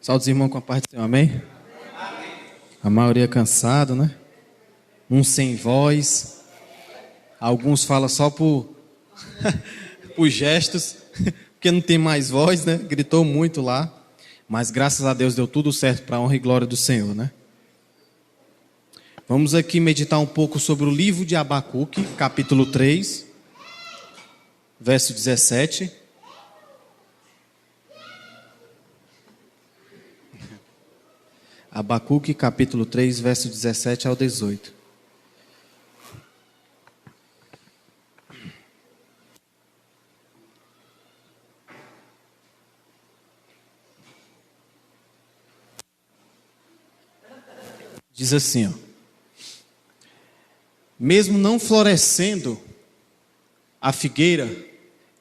Salve os irmãos com a paz do Senhor, amém? A maioria cansado, né? Uns sem voz. Alguns falam só por gestos, porque não tem mais voz, né? Gritou muito lá. Mas graças a Deus deu tudo certo para a honra e glória do Senhor, né? Vamos aqui meditar um pouco sobre o livro de Abacuque, capítulo 3, verso 17. Abacuque, capítulo 3, verso 17 ao 18. Diz assim, ó: mesmo não florescendo a figueira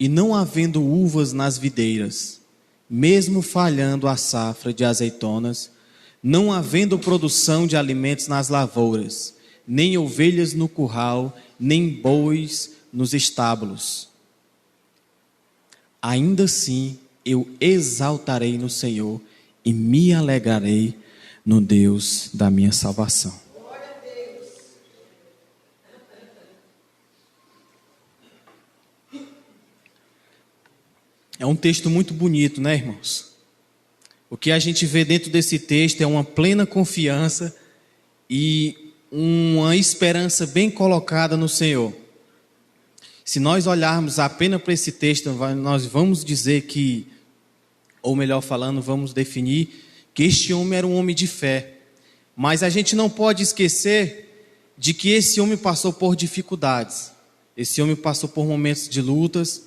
e não havendo uvas nas videiras, mesmo falhando a safra de azeitonas, não havendo produção de alimentos nas lavouras, nem ovelhas no curral, nem bois nos estábulos, ainda assim eu exaltarei no Senhor e me alegrarei no Deus da minha salvação. É um texto muito bonito, né, irmãos? O que a gente vê dentro desse texto é uma plena confiança e uma esperança bem colocada no Senhor. Se nós olharmos apenas para esse texto, nós vamos dizer que, ou melhor falando, vamos definir que este homem era um homem de fé. Mas a gente não pode esquecer de que esse homem passou por dificuldades. Esse homem passou por momentos de lutas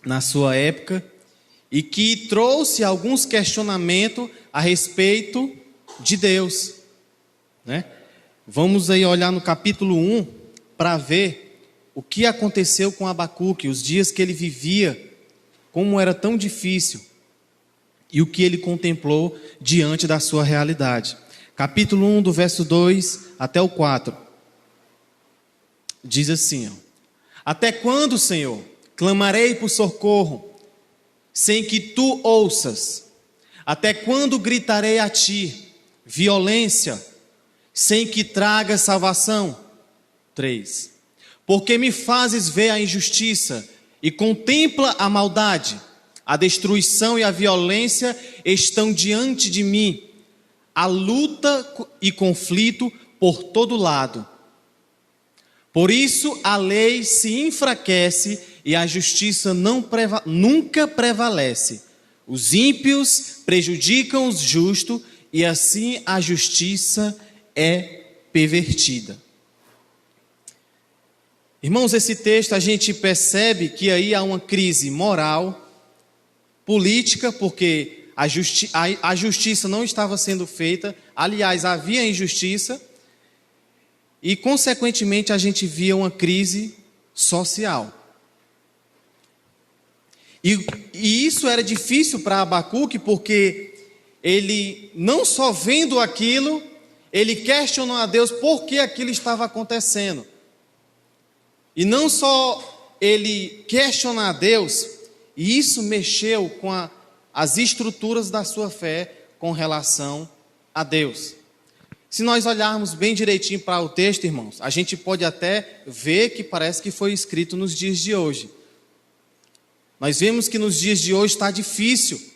na sua época, e que trouxe alguns questionamentos a respeito de Deus, né? Vamos aí olhar no capítulo 1 para ver o que aconteceu com Abacuque, os dias que ele vivia, como era tão difícil, e o que ele contemplou diante da sua realidade. Capítulo 1, do verso 2 até o 4. Diz assim, ó: até quando, Senhor, clamarei por socorro, sem que tu ouças? Até quando gritarei a ti violência, sem que traga salvação? 3. Porque me fazes ver a injustiça e contempla a maldade? A destruição e a violência estão diante de mim, a luta e conflito por todo lado. Por isso a lei se enfraquece e a justiça nunca prevalece. Os ímpios prejudicam os justos e assim a justiça é pervertida. Irmãos, esse texto a gente percebe que aí há uma crise moral, política, porque a justiça não estava sendo feita. Aliás, havia injustiça. E, consequentemente, a gente via uma crise social. E isso era difícil para Abacuque, porque ele, não só vendo aquilo, ele questionou a Deus por que aquilo estava acontecendo. E não só ele questionar a Deus, e isso mexeu com as estruturas da sua fé com relação a Deus. Se nós olharmos bem direitinho para o texto, irmãos, a gente pode até ver que parece que foi escrito nos dias de hoje. Nós vemos que nos dias de hoje está difícil.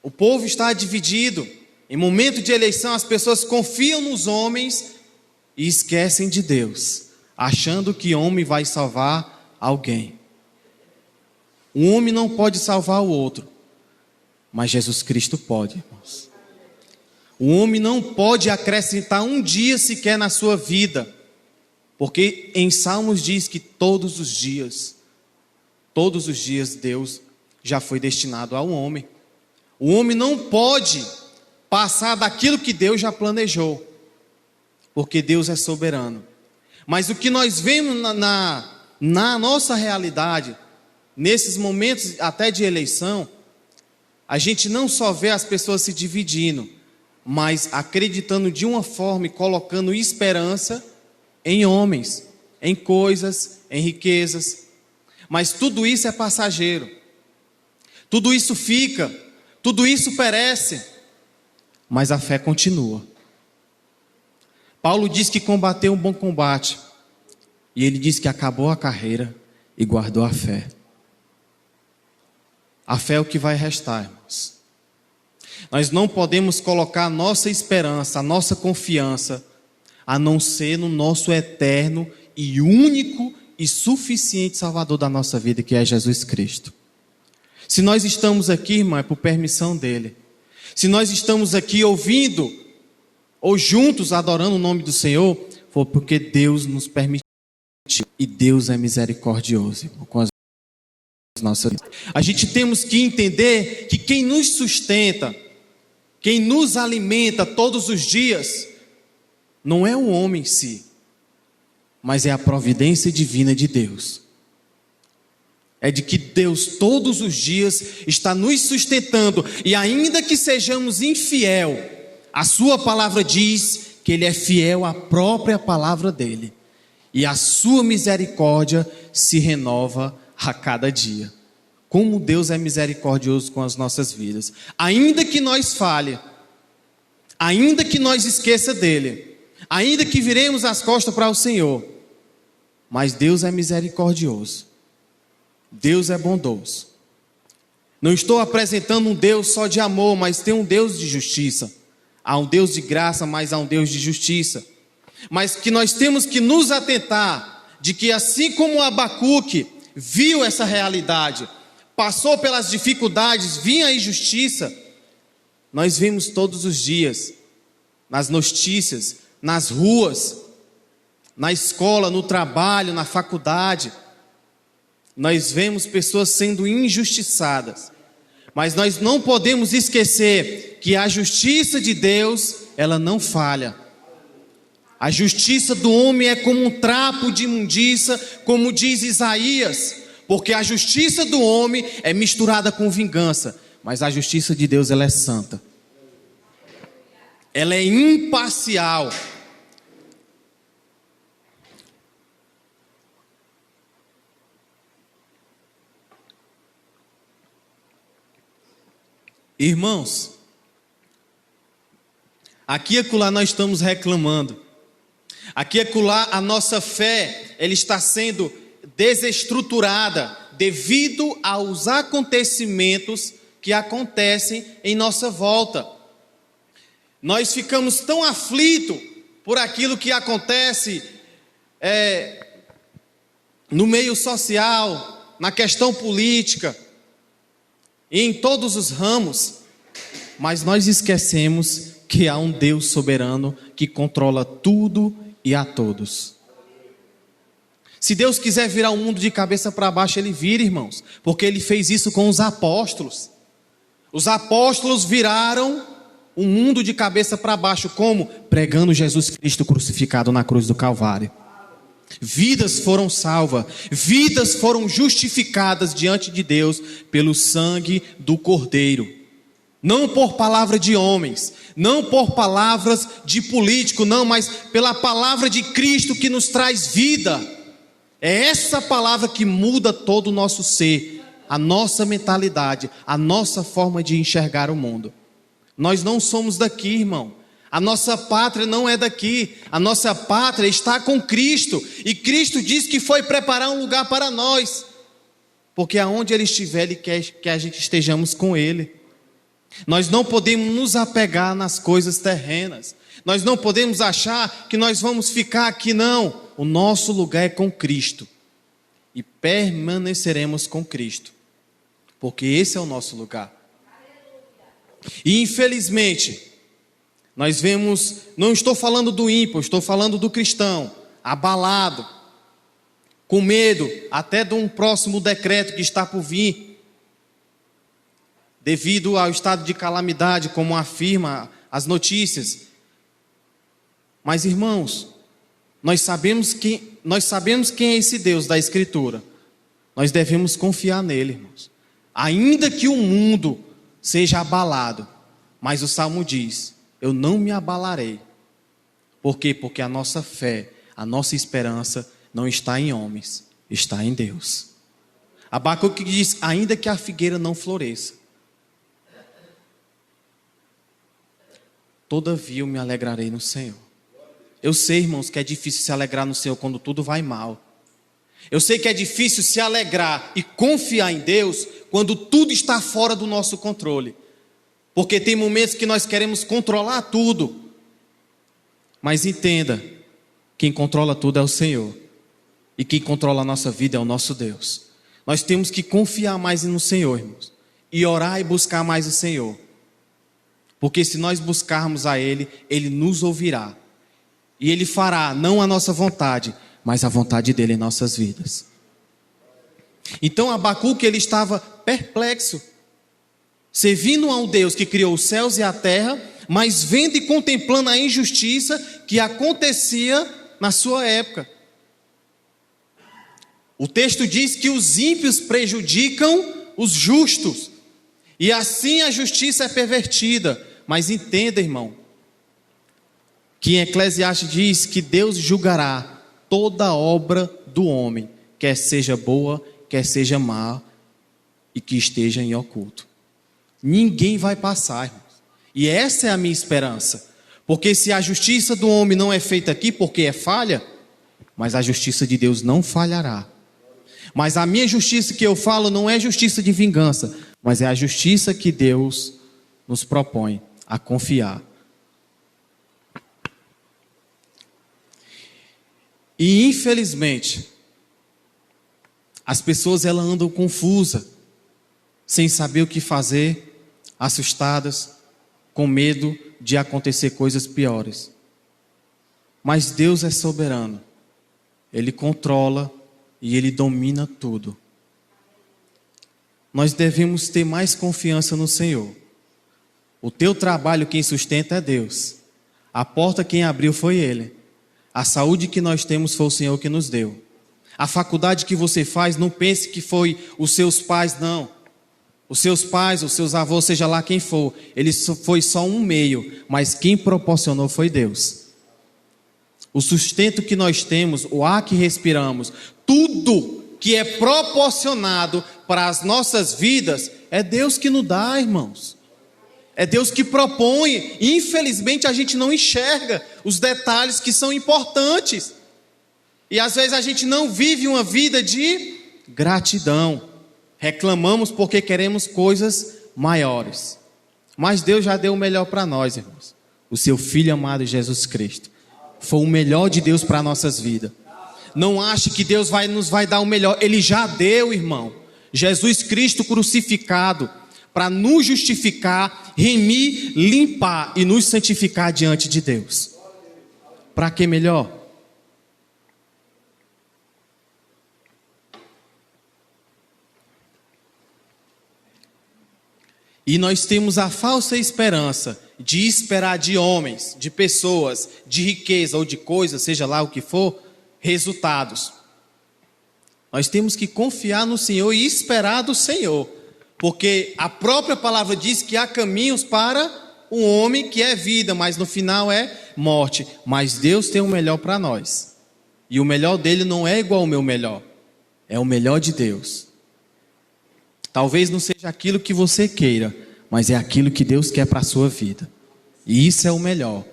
O povo está dividido. Em momento de eleição, as pessoas confiam nos homens e esquecem de Deus, achando que homem vai salvar alguém. Um homem não pode salvar o outro, mas Jesus Cristo pode, irmãos. O homem não pode acrescentar um dia sequer na sua vida, porque em Salmos diz que todos os dias Deus já foi destinado ao homem. O homem não pode passar daquilo que Deus já planejou, porque Deus é soberano. Mas o que nós vemos na nossa realidade, nesses momentos até de eleição, a gente não só vê as pessoas se dividindo, mas acreditando de uma forma e colocando esperança em homens, em coisas, em riquezas. Mas tudo isso é passageiro. Tudo isso fica. tudo isso perece, mas a fé continua. Paulo diz que combateu um bom combate, e ele diz que acabou a carreira e guardou a fé. A fé é o que vai restar, irmãos. Nós não podemos colocar a nossa esperança, a nossa confiança, a não ser no nosso eterno e único e suficiente Salvador da nossa vida, que é Jesus Cristo. Se nós estamos aqui, irmão, é por permissão dele. Se nós estamos aqui ouvindo, ou juntos adorando o nome do Senhor, foi porque Deus nos permitiu. E Deus é misericordioso, irmão, com as nossas vidas. A gente temos que entender que quem nos sustenta, quem nos alimenta todos os dias, não é o homem em si, mas é a providência divina de Deus. É de que Deus todos os dias está nos sustentando, e ainda que sejamos infiel, a sua palavra diz que Ele é fiel à própria palavra dEle, e a sua misericórdia se renova a cada dia. Como Deus é misericordioso com as nossas vidas. Ainda que nós falhe, ainda que nós esqueça dEle, ainda que viremos as costas para o Senhor, mas Deus é misericordioso. Deus é bondoso. Não estou apresentando um Deus só de amor, mas tem um Deus de justiça. Há um Deus de graça, mas há um Deus de justiça. Mas que nós temos que nos atentar de que assim como Abacuque viu essa realidade, passou pelas dificuldades, vinha a injustiça, nós vemos todos os dias, nas notícias, nas ruas, na escola, no trabalho, na faculdade, nós vemos pessoas sendo injustiçadas, mas nós não podemos esquecer que a justiça de Deus, ela não falha. A justiça do homem é como um trapo de imundícia, como diz Isaías, porque a justiça do homem é misturada com vingança, mas a justiça de Deus, ela é santa. Ela é imparcial. Irmãos, aqui e acolá nós estamos reclamando. Aqui e acolá a nossa fé, ela está sendo desestruturada devido aos acontecimentos que acontecem em nossa volta. Nós ficamos tão aflitos por aquilo que acontece no meio social, na questão política, e em todos os ramos, mas nós esquecemos que há um Deus soberano que controla tudo e a todos. Se Deus quiser virar o mundo de cabeça para baixo, Ele vira, irmãos, porque Ele fez isso com os apóstolos. Os apóstolos viraram o mundo de cabeça para baixo, como? Pregando Jesus Cristo crucificado na cruz do Calvário. Vidas foram salvas, vidas foram justificadas diante de Deus pelo sangue do Cordeiro. Não por palavra de homens, não por palavras de político, não, mas pela palavra de Cristo que nos traz vida. É essa palavra que muda todo o nosso ser, a nossa mentalidade, a nossa forma de enxergar o mundo. Nós não somos daqui, irmão. A nossa pátria não é daqui, a nossa pátria está com Cristo, e Cristo diz que foi preparar um lugar para nós, porque aonde Ele estiver, Ele quer que a gente estejamos com Ele. Nós não podemos nos apegar nas coisas terrenas, nós não podemos achar que nós vamos ficar aqui, não. O nosso lugar é com Cristo, e permaneceremos com Cristo, porque esse é o nosso lugar. E infelizmente, nós vemos, não estou falando do ímpio, estou falando do cristão, abalado, com medo até de um próximo decreto que está por vir, devido ao estado de calamidade, como afirma as notícias. Mas irmãos, nós sabemos quem é esse Deus da Escritura. Nós devemos confiar nele, irmãos. Ainda que o mundo seja abalado, mas o Salmo diz: eu não me abalarei. Por quê? Porque a nossa fé, a nossa esperança não está em homens, está em Deus. Abacuque diz: ainda que a figueira não floresça, todavia eu me alegrarei no Senhor. Eu sei, irmãos, que é difícil se alegrar no Senhor quando tudo vai mal. Eu sei que é difícil se alegrar e confiar em Deus quando tudo está fora do nosso controle. Porque tem momentos que nós queremos controlar tudo. Mas entenda, quem controla tudo é o Senhor. E quem controla a nossa vida é o nosso Deus. Nós temos que confiar mais no Senhor, irmãos. E orar e buscar mais o Senhor. Porque se nós buscarmos a Ele, Ele nos ouvirá. E Ele fará, não a nossa vontade, mas a vontade dEle em nossas vidas. Então Abacuque, ele estava perplexo. Servindo a um Deus que criou os céus e a terra, mas vendo e contemplando a injustiça que acontecia na sua época. O texto diz que os ímpios prejudicam os justos, e assim a justiça é pervertida. Mas entenda, irmão, que em Eclesiastes diz que Deus julgará toda obra do homem, quer seja boa, quer seja má, e que esteja em oculto. Ninguém vai passar, irmãos. E essa é a minha esperança. Porque se a justiça do homem não é feita aqui porque é falha, mas a justiça de Deus não falhará. Mas a minha justiça que eu falo não é justiça de vingança, mas é a justiça que Deus nos propõe a confiar. E infelizmente, as pessoas elas andam confusas, sem saber o que fazer, assustadas, com medo de acontecer coisas piores. Mas Deus é soberano. Ele controla e Ele domina tudo. Nós devemos ter mais confiança no Senhor. O teu trabalho quem sustenta é Deus. A porta quem abriu foi Ele. A saúde que nós temos foi o Senhor que nos deu. A faculdade que você faz, não pense que foi os seus pais, não. Os seus pais, os seus avós, seja lá quem for, ele foi só um meio, mas quem proporcionou foi Deus. O sustento que nós temos, o ar que respiramos, tudo que é proporcionado para as nossas vidas, é Deus que nos dá, irmãos. É Deus que propõe. Infelizmente a gente não enxerga os detalhes que são importantes. E às vezes a gente não vive uma vida de gratidão. Reclamamos porque queremos coisas maiores. Mas Deus já deu o melhor para nós, irmãos. O seu Filho amado Jesus Cristo. Foi o melhor de Deus para nossas vidas. Não ache que Deus nos vai dar o melhor. Ele já deu, irmão. Jesus Cristo crucificado para nos justificar, remir, limpar e nos santificar diante de Deus. Para que melhor? E nós temos a falsa esperança de esperar de homens, de pessoas, de riqueza ou de coisas, seja lá o que for, resultados. Nós temos que confiar no Senhor e esperar do Senhor. Porque a própria palavra diz que há caminhos para um homem que é vida, mas no final é morte. Mas Deus tem o melhor para nós. E o melhor dele não é igual ao meu melhor. É o melhor de Deus. Talvez não seja aquilo que você queira, mas é aquilo que Deus quer para a sua vida. E isso é o melhor.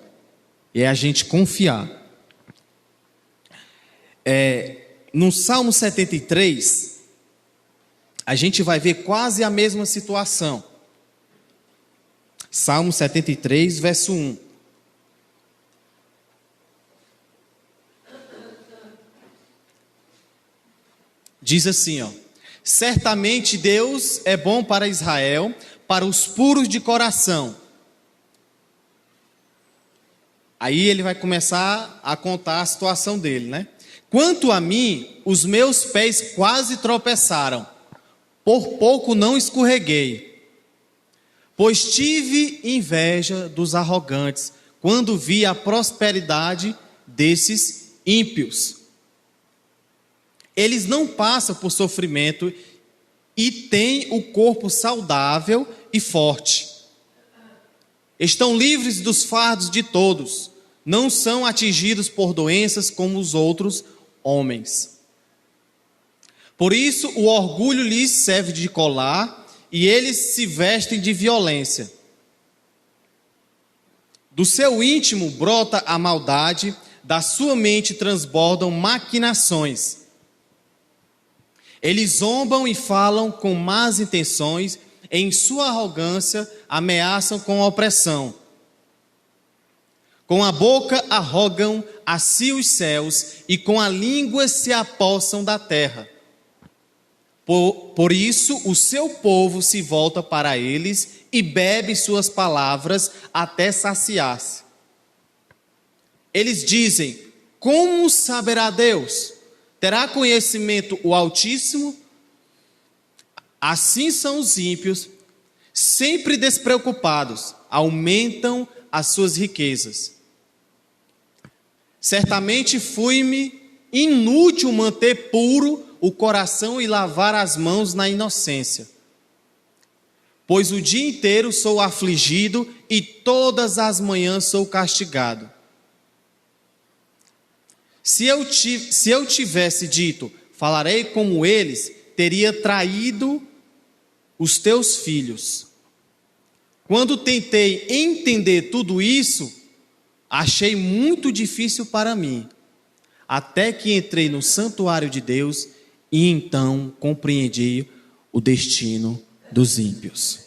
É a gente confiar. No Salmo 73... a gente vai ver quase a mesma situação. Salmo 73, verso 1. Diz assim, ó: certamente Deus é bom para Israel, para os puros de coração. Aí ele vai começar a contar a situação dele, né? Quanto a mim, os meus pés quase tropeçaram. Por pouco não escorreguei, pois tive inveja dos arrogantes, quando vi a prosperidade desses ímpios. Eles não passam por sofrimento e têm o corpo saudável e forte. Estão livres dos fardos de todos, não são atingidos por doenças como os outros homens. Por isso o orgulho lhes serve de colar e eles se vestem de violência. Do seu íntimo brota a maldade, da sua mente transbordam maquinações. Eles zombam e falam com más intenções, em sua arrogância ameaçam com opressão. Com a boca arrogam a si os céus, e com a língua se apossam da terra. Por isso o seu povo se volta para eles e bebe suas palavras até saciar-se. Eles dizem: como saberá Deus? Terá conhecimento o Altíssimo? Assim são os ímpios, sempre despreocupados, aumentam as suas riquezas. Certamente fui-me inútil manter puro o coração e lavar as mãos na inocência. Pois o dia inteiro sou afligido e todas as manhãs sou castigado. Se eu tivesse dito, falarei como eles, teria traído os teus filhos. Quando tentei entender tudo isso, achei muito difícil para mim, até que entrei no santuário de Deus e então compreendi o destino dos ímpios.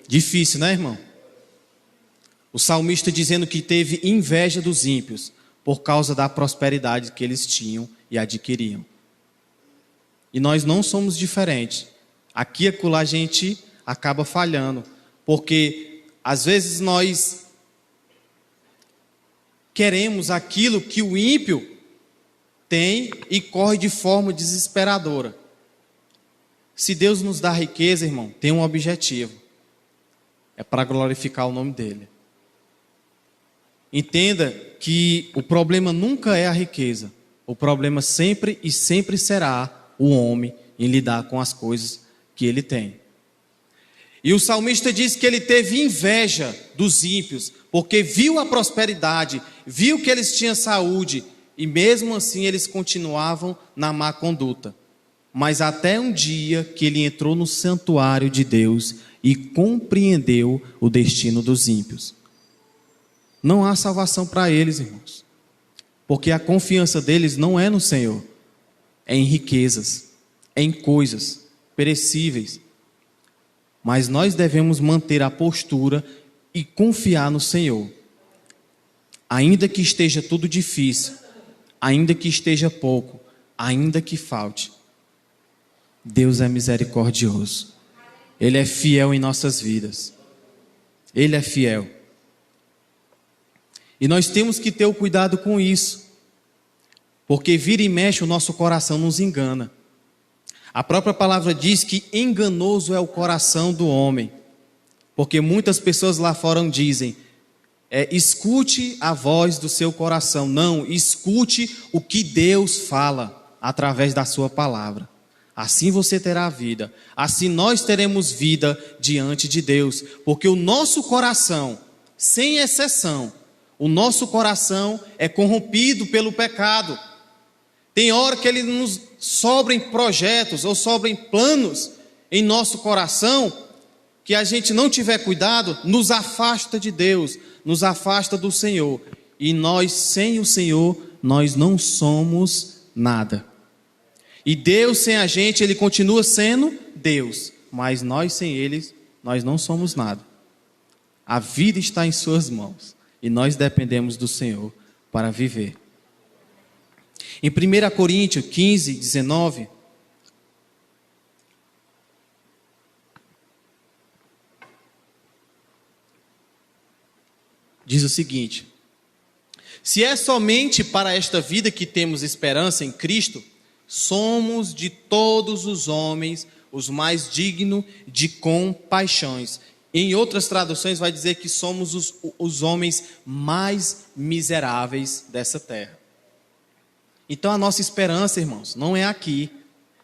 Difícil, né, irmão? O salmista dizendo que teve inveja dos ímpios por causa da prosperidade que eles tinham e adquiriam. E nós não somos diferentes. Aqui e acolá a gente acaba falhando, porque às vezes nós queremos aquilo que o ímpio tem e corre de forma desesperadora. Se Deus nos dá riqueza, irmão, tem um objetivo. É para glorificar o nome dele. Entenda que o problema nunca é a riqueza. O problema sempre e sempre será o homem em lidar com as coisas que ele tem. E o salmista diz que ele teve inveja dos ímpios, porque viu a prosperidade, viu que eles tinham saúde, e mesmo assim eles continuavam na má conduta. Mas até um dia que ele entrou no santuário de Deus e compreendeu o destino dos ímpios. Não há salvação para eles, irmãos, porque a confiança deles não é no Senhor, é em riquezas, é em coisas perecíveis. Mas nós devemos manter a postura e confiar no Senhor. Ainda que esteja tudo difícil, ainda que esteja pouco, ainda que falte, Deus é misericordioso. Ele é fiel em nossas vidas. Ele é fiel. E nós temos que ter o cuidado com isso, porque vira e mexe o nosso coração nos engana. A própria palavra diz que enganoso é o coração do homem, porque muitas pessoas lá fora dizem, escute a voz do seu coração. Não, escute o que Deus fala através da sua palavra. Assim você terá vida, assim nós teremos vida diante de Deus, porque o nosso coração, sem exceção, o nosso coração é corrompido pelo pecado. Tem hora que ele nos sobrem projetos ou sobrem planos em nosso coração, que a gente não tiver cuidado, nos afasta de Deus, nos afasta do Senhor. E nós, sem o Senhor, nós não somos nada. E Deus sem a gente, Ele continua sendo Deus, mas nós sem Ele, nós não somos nada. A vida está em suas mãos e nós dependemos do Senhor para viver. Em 1 Coríntios 15, 19, diz o seguinte: se é somente para esta vida que temos esperança em Cristo, somos de todos os homens os mais dignos de compaixões. Em outras traduções vai dizer que somos os homens mais miseráveis dessa terra. Então a nossa esperança, irmãos, não é aqui.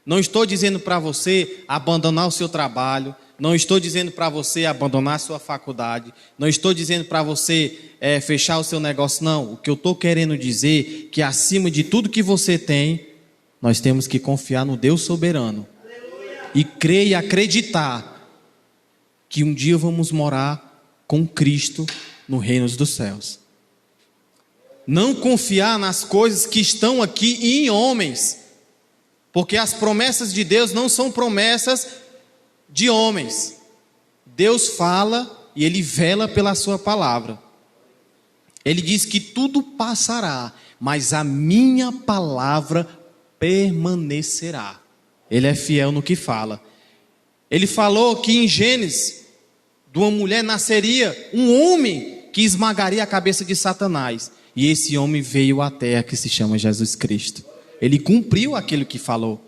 Não estou dizendo para você abandonar o seu trabalho, não estou dizendo para você abandonar a sua faculdade, não estou dizendo para você fechar o seu negócio, não. O que eu estou querendo dizer é que acima de tudo que você tem, nós temos que confiar no Deus soberano. Aleluia. E crer e acreditar que um dia vamos morar com Cristo no reino dos céus. Não confiar nas coisas que estão aqui e em homens, porque as promessas de Deus não são promessas de homens. Deus fala e Ele vela pela sua palavra. Ele diz que tudo passará, mas a minha palavra permanecerá. Ele é fiel no que fala. Ele falou que em Gênesis, de uma mulher nasceria um homem que esmagaria a cabeça de Satanás. E esse homem veio à terra, que se chama Jesus Cristo. Ele cumpriu aquilo que falou.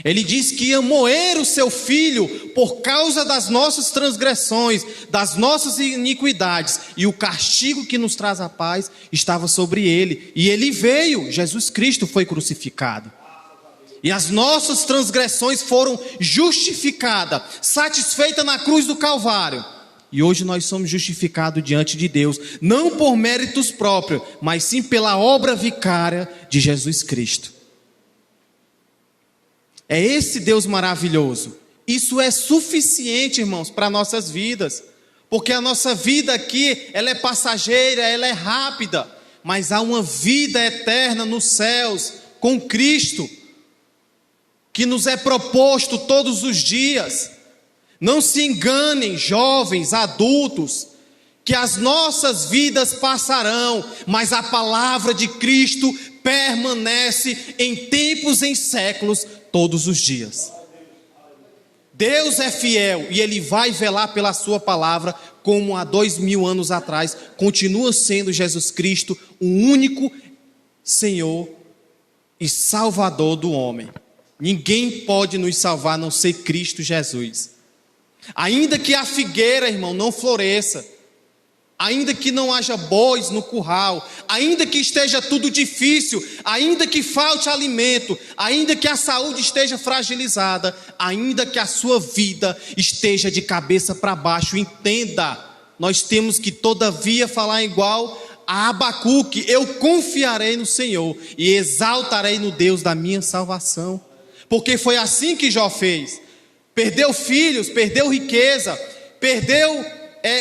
Ele disse que ia moer o seu filho por causa das nossas transgressões, das nossas iniquidades, e o castigo que nos traz a paz estava sobre ele. E ele veio, Jesus Cristo foi crucificado. E as nossas transgressões foram justificadas, satisfeitas na cruz do Calvário. E hoje nós somos justificados diante de Deus, não por méritos próprios, mas sim pela obra vicária de Jesus Cristo. É esse Deus maravilhoso. Isso é suficiente, irmãos, para nossas vidas. Porque a nossa vida aqui, ela é passageira, ela é rápida. Mas há uma vida eterna nos céus, com Cristo, que nos é proposto todos os dias. Não se enganem, jovens, adultos, que as nossas vidas passarão, mas a palavra de Cristo permanece em tempos, em séculos, todos os dias. Deus é fiel e Ele vai velar pela sua palavra, como há 2000 anos atrás, continua sendo Jesus Cristo o único Senhor e Salvador do homem. Ninguém pode nos salvar a não ser Cristo Jesus. Ainda que a figueira, irmão, não floresça, ainda que não haja bois no curral, ainda que esteja tudo difícil, ainda que falte alimento, ainda que a saúde esteja fragilizada, ainda que a sua vida esteja de cabeça para baixo, entenda, nós temos que todavia falar igual a Abacuque: eu confiarei no Senhor e exaltarei no Deus da minha salvação. Porque foi assim que Jó fez. Perdeu filhos, perdeu riqueza, perdeu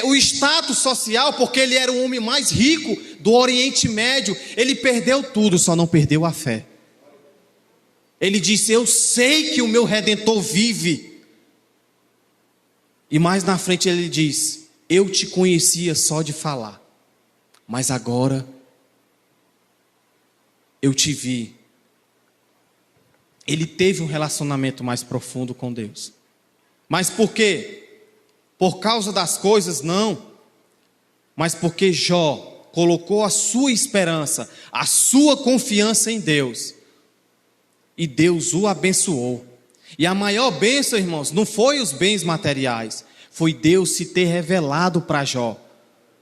o status social, porque ele era o homem mais rico do Oriente Médio. Ele perdeu tudo, só não perdeu a fé. Ele disse: eu sei que o meu Redentor vive. E mais na frente ele diz: eu te conhecia só de falar, mas agora eu te vi. Ele teve um relacionamento mais profundo com Deus. Mas por quê? Por causa das coisas? Não. Mas porque Jó colocou a sua esperança, a sua confiança em Deus. E Deus o abençoou. E a maior bênção, irmãos, não foi os bens materiais. Foi Deus se ter revelado para Jó.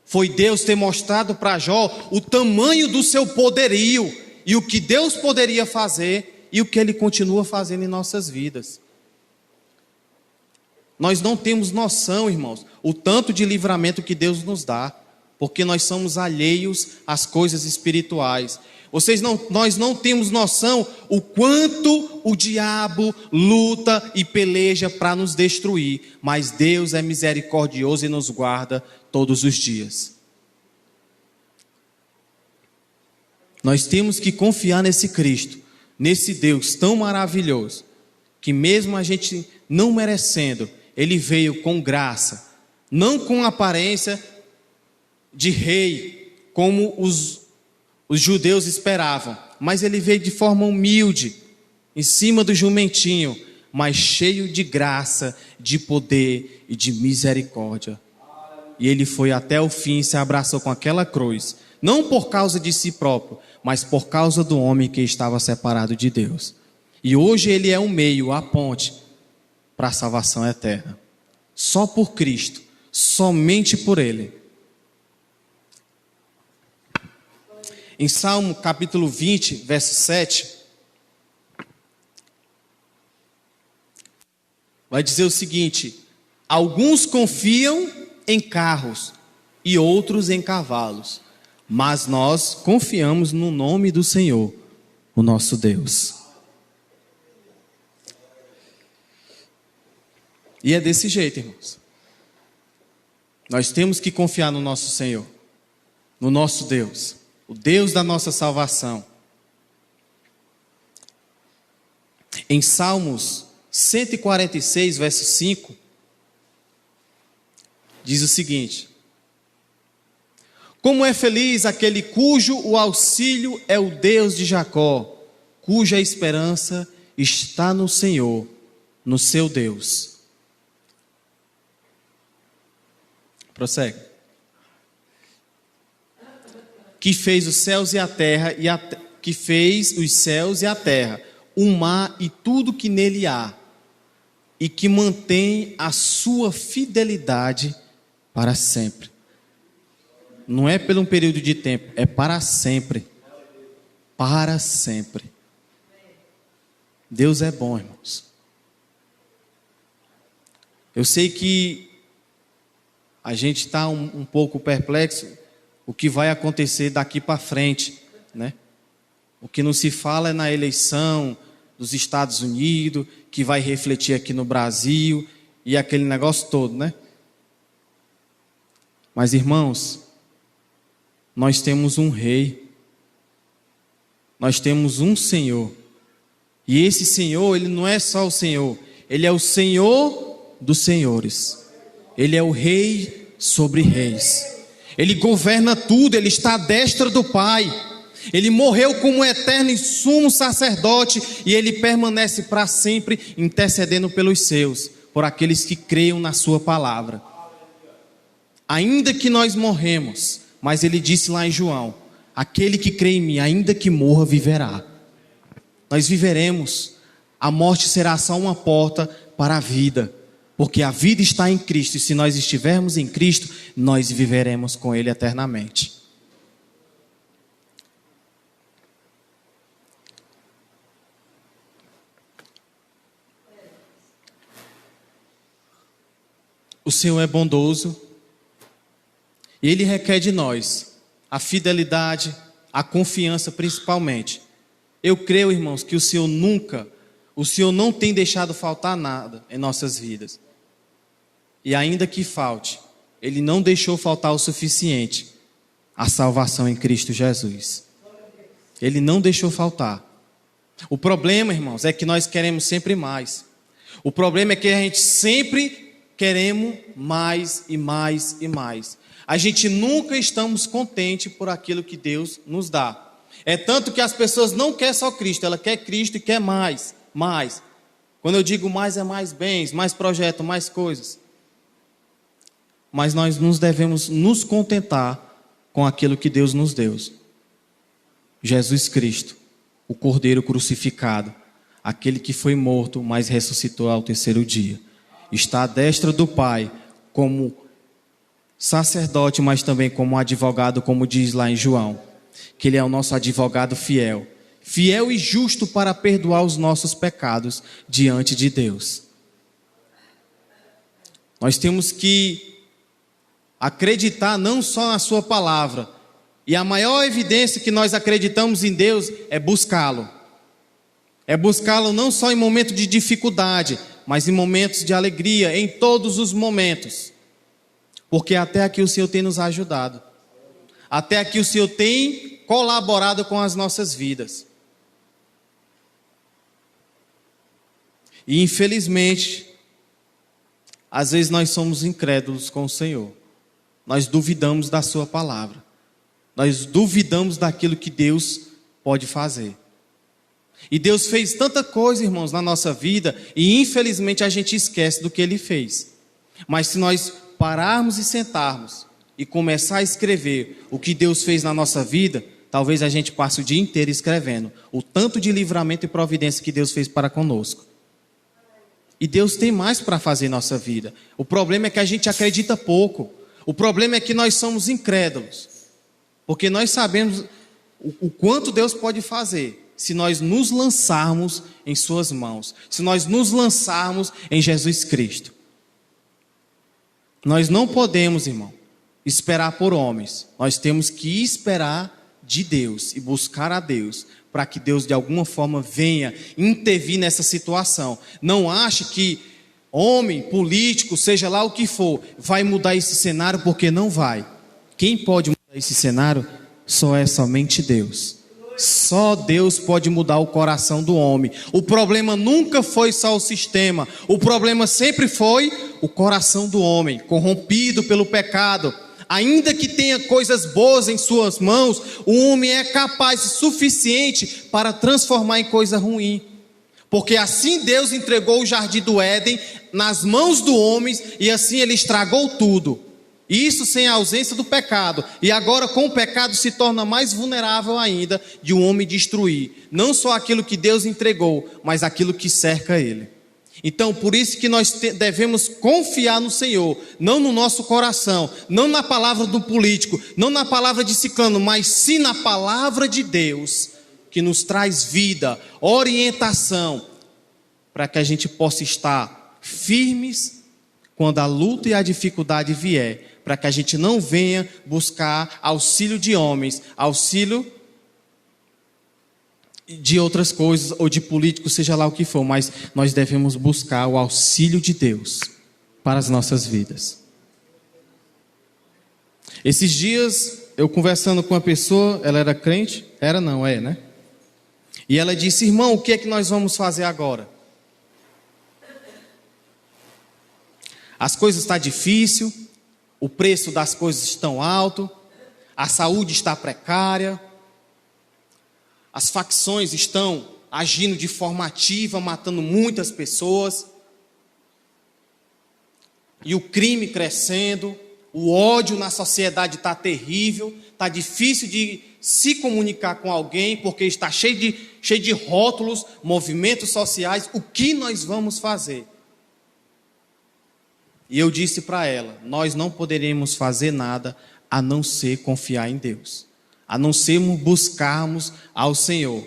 Foi Deus ter mostrado para Jó o tamanho do seu poderio. E o que Deus poderia fazer e o que Ele continua fazendo em nossas vidas. Nós não temos noção, irmãos, o tanto de livramento que Deus nos dá, porque nós somos alheios às coisas espirituais. Nós não temos noção o quanto o diabo luta e peleja para nos destruir, mas Deus é misericordioso e nos guarda todos os dias. Nós temos que confiar nesse Cristo, nesse Deus tão maravilhoso, que mesmo a gente não merecendo, Ele veio com graça, não com aparência de rei, como os judeus esperavam, mas Ele veio de forma humilde, em cima do jumentinho, mas cheio de graça, de poder e de misericórdia. E Ele foi até o fim e se abraçou com aquela cruz, não por causa de si próprio, mas por causa do homem que estava separado de Deus. E hoje Ele é um meio, a ponte para a salvação eterna. Só por Cristo, somente por Ele. Em Salmo capítulo 20, verso 7, vai dizer o seguinte: alguns confiam em carros e outros em cavalos, mas nós confiamos no nome do Senhor, o nosso Deus. E é desse jeito, irmãos. Nós temos que confiar no nosso Senhor, no nosso Deus, o Deus da nossa salvação. Em Salmos 146, verso 5, diz o seguinte: como é feliz aquele cujo o auxílio é o Deus de Jacó, cuja esperança está no Senhor, no seu Deus. Prossegue. Que fez os céus e a terra, que fez os céus e a terra, o mar e tudo que nele há, e que mantém a sua fidelidade para sempre. Não é por um período de tempo, é para sempre. Para sempre. Deus é bom, irmãos. Eu sei que a gente está um pouco perplexo o que vai acontecer daqui para frente, né? O que não se fala é na eleição dos Estados Unidos, que vai refletir aqui no Brasil, e aquele negócio todo, né? Mas, irmãos, nós temos um rei, nós temos um Senhor, e esse Senhor, ele não é só o Senhor, ele é o Senhor dos senhores, ele é o rei sobre reis, ele governa tudo, ele está à destra do Pai, ele morreu como eterno e sumo sacerdote, e ele permanece para sempre intercedendo pelos seus, por aqueles que creiam na sua palavra. Ainda que nós morremos, mas ele disse lá em João: aquele que crê em mim, ainda que morra, viverá. Nós viveremos. A morte será só uma porta para a vida, porque a vida está em Cristo, e se nós estivermos em Cristo, nós viveremos com ele eternamente. O Senhor é bondoso, e ele requer de nós a fidelidade, a confiança principalmente. Eu creio, irmãos, que o Senhor não tem deixado faltar nada em nossas vidas. E ainda que falte, ele não deixou faltar o suficiente, a salvação em Cristo Jesus. Ele não deixou faltar. O problema, irmãos, é que nós queremos sempre mais. O problema é que a gente sempre queremos mais e mais e mais. A gente nunca estamos contentes por aquilo que Deus nos dá. É tanto que as pessoas não querem só Cristo, ela quer Cristo e quer mais, mais. Quando eu digo mais, é mais bens, mais projeto, mais coisas. Mas nós devemos nos contentar com aquilo que Deus nos deu. Jesus Cristo, o Cordeiro crucificado, aquele que foi morto, mas ressuscitou ao terceiro dia. Está à destra do Pai como sacerdote, mas também como advogado, como diz lá em João, que ele é o nosso advogado fiel, fiel e justo para perdoar os nossos pecados diante de Deus. Nós temos que acreditar não só na sua palavra, e a maior evidência que nós acreditamos em Deus é buscá-lo. É buscá-lo não só em momentos de dificuldade, mas em momentos de alegria, em todos os momentos. Porque até aqui o Senhor tem nos ajudado. Até aqui o Senhor tem colaborado com as nossas vidas. E infelizmente, às vezes nós somos incrédulos com o Senhor. Nós duvidamos da sua palavra. Nós duvidamos daquilo que Deus pode fazer. E Deus fez tanta coisa, irmãos, na nossa vida, e infelizmente a gente esquece do que Ele fez. Mas se nós pararmos e sentarmos e começar a escrever o que Deus fez na nossa vida, talvez a gente passe o dia inteiro escrevendo o tanto de livramento e providência que Deus fez para conosco. E Deus tem mais para fazer em nossa vida. O problema é que a gente acredita pouco. O problema é que nós somos incrédulos. Porque nós sabemos o quanto Deus pode fazer se nós nos lançarmos em suas mãos, se nós nos lançarmos em Jesus Cristo. Nós não podemos, irmão, esperar por homens. Nós temos que esperar de Deus e buscar a Deus, para que Deus de alguma forma venha intervir nessa situação. Não ache que homem, político, seja lá o que for, vai mudar esse cenário, porque não vai. Quem pode mudar esse cenário só é somente Deus. Só Deus pode mudar o coração do homem. O problema nunca foi só o sistema. O problema sempre foi o coração do homem, corrompido pelo pecado. Ainda que tenha coisas boas em suas mãos, o homem é capaz o suficiente para transformar em coisa ruim. Porque assim Deus entregou o jardim do Éden nas mãos do homem, e assim ele estragou tudo. Isso sem a ausência do pecado. E agora com o pecado se torna mais vulnerável ainda de um homem destruir. Não só aquilo que Deus entregou, mas aquilo que cerca ele. Então por isso que nós devemos confiar no Senhor. Não no nosso coração, não na palavra do político, não na palavra de ciclano, mas sim na palavra de Deus, que nos traz vida, orientação, para que a gente possa estar firmes quando a luta e a dificuldade vier, para que a gente não venha buscar auxílio de homens, auxílio de outras coisas, ou de políticos, seja lá o que for, mas nós devemos buscar o auxílio de Deus para as nossas vidas. Esses dias, eu conversando com uma pessoa, ela era crente, né? E ela disse: irmão, o que é que nós vamos fazer agora? As coisas estão difíceis, o preço das coisas estão alto, a saúde está precária, as facções estão agindo de forma ativa, matando muitas pessoas, e o crime crescendo, o ódio na sociedade está terrível, está difícil de se comunicar com alguém, porque está cheio de rótulos, movimentos sociais. O que nós vamos fazer? E eu disse para ela: nós não poderemos fazer nada a não ser confiar em Deus, a não ser buscarmos ao Senhor.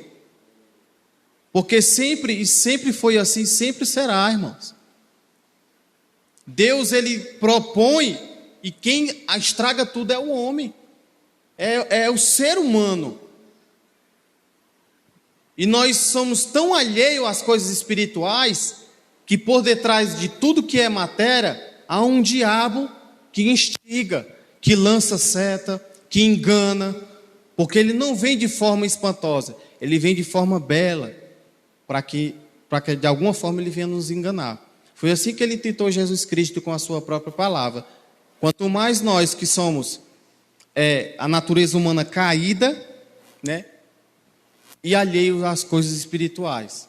Porque sempre foi assim, sempre será, irmãos. Deus, ele propõe, e quem estraga tudo é o homem, é o ser humano. E nós somos tão alheios às coisas espirituais, que por detrás de tudo que é matéria, há um diabo que instiga, que lança seta, que engana, porque ele não vem de forma espantosa, ele vem de forma bela, para que de alguma forma ele venha nos enganar. Foi assim que ele tentou Jesus Cristo com a sua própria palavra. Quanto mais nós que somos a natureza humana caída, né, e alheios às coisas espirituais.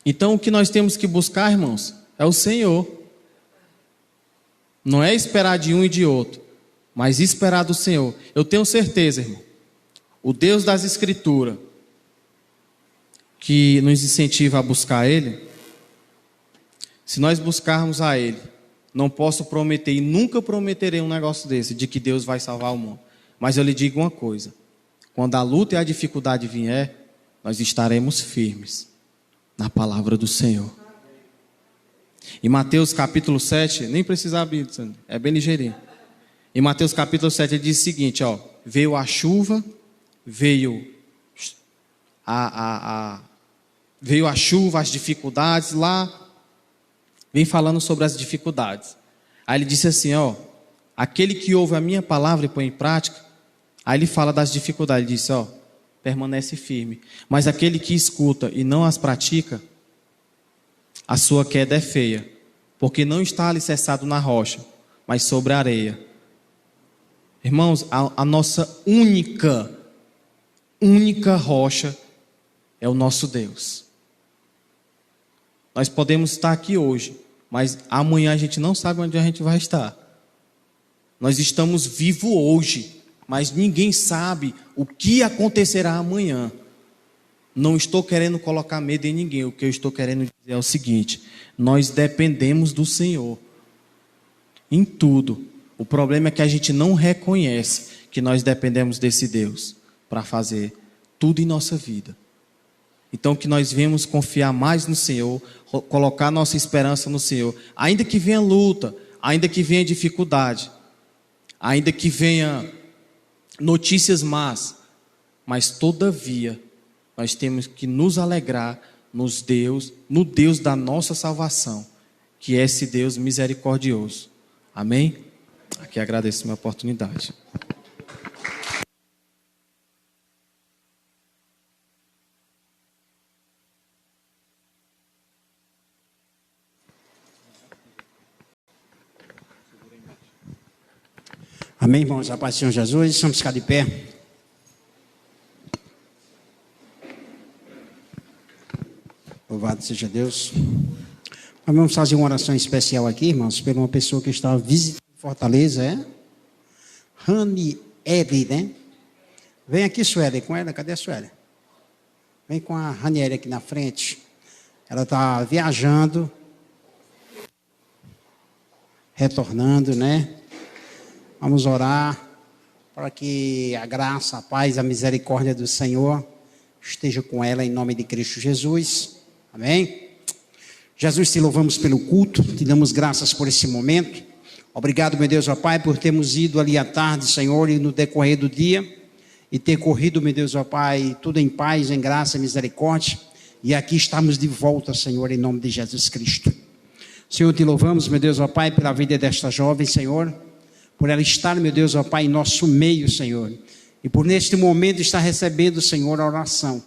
Então o que nós temos que buscar, irmãos, é o Senhor. Não é esperar de um e de outro, mas esperar do Senhor. Eu tenho certeza, irmão, o Deus das Escrituras, que nos incentiva a buscar Ele, se nós buscarmos a Ele, não posso prometer e nunca prometerei um negócio desse, de que Deus vai salvar o mundo. Mas eu lhe digo uma coisa: quando a luta e a dificuldade vier, nós estaremos firmes na palavra do Senhor. Em Mateus capítulo 7, nem precisa abrir, é bem ligeirinho. Em Mateus capítulo 7 ele diz o seguinte, veio a chuva, veio a chuva, as dificuldades lá, vem falando sobre as dificuldades. Aí ele disse assim, aquele que ouve a minha palavra e põe em prática, aí ele fala das dificuldades, ele disse, permanece firme. Mas aquele que escuta e não as pratica, a sua queda é feia, porque não está alicerçado na rocha, mas sobre a areia. Irmãos, a nossa única rocha é o nosso Deus. Nós podemos estar aqui hoje, mas amanhã a gente não sabe onde a gente vai estar. Nós estamos vivos hoje, mas ninguém sabe o que acontecerá amanhã. Não estou querendo colocar medo em ninguém. O que eu estou querendo dizer é o seguinte: nós dependemos do Senhor em tudo. O problema é que a gente não reconhece que nós dependemos desse Deus para fazer tudo em nossa vida. Então que nós venhamos confiar mais no Senhor, colocar nossa esperança no Senhor, ainda que venha luta, ainda que venha dificuldade, ainda que venha notícias más, mas todavia nós temos que nos alegrar no Deus da nossa salvação, que é esse Deus misericordioso. Amém? Aqui agradeço a minha oportunidade. Amém, irmãos? A paz do Senhor Jesus. Vamos ficar de pé. Louvado seja Deus. Nós vamos fazer uma oração especial aqui, irmãos, por uma pessoa que está visitando Fortaleza, Ranieri, né? Vem aqui, Sueli, com ela. Cadê a Sueli? Vem com a Ranieri aqui na frente. Ela está viajando, retornando, né? Vamos orar para que a graça, a paz, a misericórdia do Senhor esteja com ela em nome de Cristo Jesus. Amém? Jesus, te louvamos pelo culto, te damos graças por esse momento. Obrigado, meu Deus, ó Pai, por termos ido ali à tarde, Senhor, e no decorrer do dia, e ter corrido, meu Deus, ó Pai, tudo em paz, em graça e misericórdia. E aqui estamos de volta, Senhor, em nome de Jesus Cristo. Senhor, te louvamos, meu Deus, ó Pai, pela vida desta jovem, Senhor, por ela estar, meu Deus, ó Pai, em nosso meio, Senhor, e por neste momento estar recebendo, Senhor, a oração.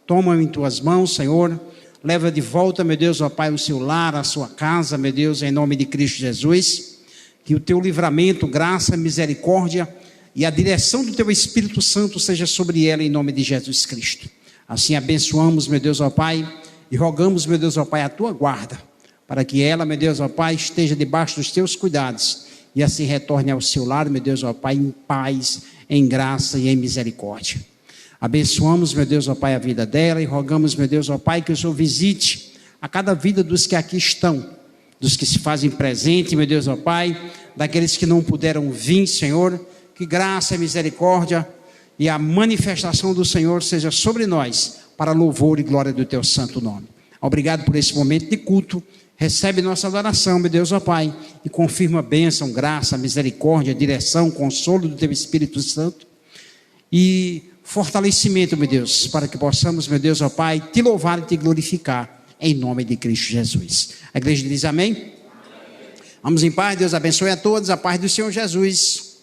Toma-me em tuas mãos, Senhor, leva de volta, meu Deus, ó Pai, o seu lar, a sua casa, meu Deus, em nome de Cristo Jesus, que o teu livramento, graça, misericórdia e a direção do teu Espírito Santo seja sobre ela, em nome de Jesus Cristo. Assim abençoamos, meu Deus, ó Pai, e rogamos, meu Deus, ó Pai, a tua guarda, para que ela, meu Deus, ó Pai, esteja debaixo dos teus cuidados, e assim retorne ao seu lar, meu Deus, ó Pai, em paz, em graça e em misericórdia. Abençoamos, meu Deus, ó Pai, a vida dela e rogamos, meu Deus, ó Pai, que o Senhor visite a cada vida dos que aqui estão, dos que se fazem presente, meu Deus, ó Pai, daqueles que não puderam vir, Senhor, que graça e misericórdia e a manifestação do Senhor seja sobre nós, para louvor e glória do teu santo nome. Obrigado por esse momento de culto. Recebe nossa adoração, meu Deus, ó Pai, e confirma a bênção, graça, misericórdia, direção, consolo do teu Espírito Santo e fortalecimento, meu Deus, para que possamos, meu Deus, ó Pai, te louvar e te glorificar, em nome de Cristo Jesus. A igreja diz amém? Amém. Vamos em paz, Deus abençoe a todos, a paz do Senhor Jesus.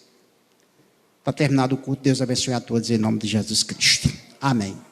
Está terminado o culto, Deus abençoe a todos, em nome de Jesus Cristo. Amém.